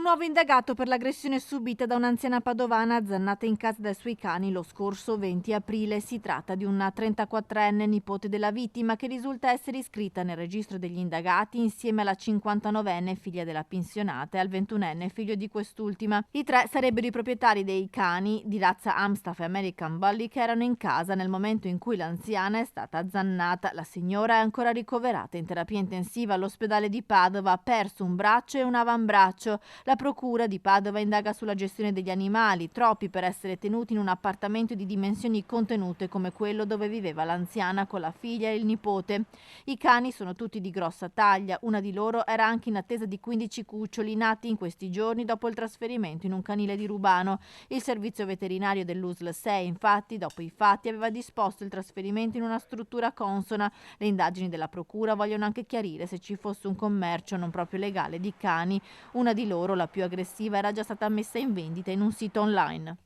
nuovo indagato per l'aggressione subita da un'anziana padovana azzannata in casa dai suoi cani lo scorso 20 aprile. Si tratta di una 34enne nipote della vittima che risulta essere iscritta nel registro degli indagati insieme alla 59enne figlia della pensionata e al 21enne figlio di quest'ultima. I tre sarebbero i proprietari dei cani di razza Amstaff e American Bully che erano in casa nel momento in cui l'anziana è stata azzannata. La signora è ancora ricoverata in terapia intensiva all'ospedale di Padova, ha perso un braccio e un avambraccio. La procura di Padova indaga sulla gestione degli animali, troppi per essere tenuti in un appartamento di dimensioni contenute come quello dove viveva l'anziana con la figlia e il nipote. I cani sono tutti di grossa taglia, una di loro era anche in attesa di 15 cuccioli nati in questi giorni dopo il trasferimento in un canile di Rubano. Il servizio veterinario dell'USL 6, infatti, dopo i fatti aveva disposto il trasferimento in una struttura consona. Le indagini della procura vogliono anche chiarire se ci fosse un commercio non proprio legale di cani. Una di loro, la più aggressiva, era già stata messa in vendita in un sito online.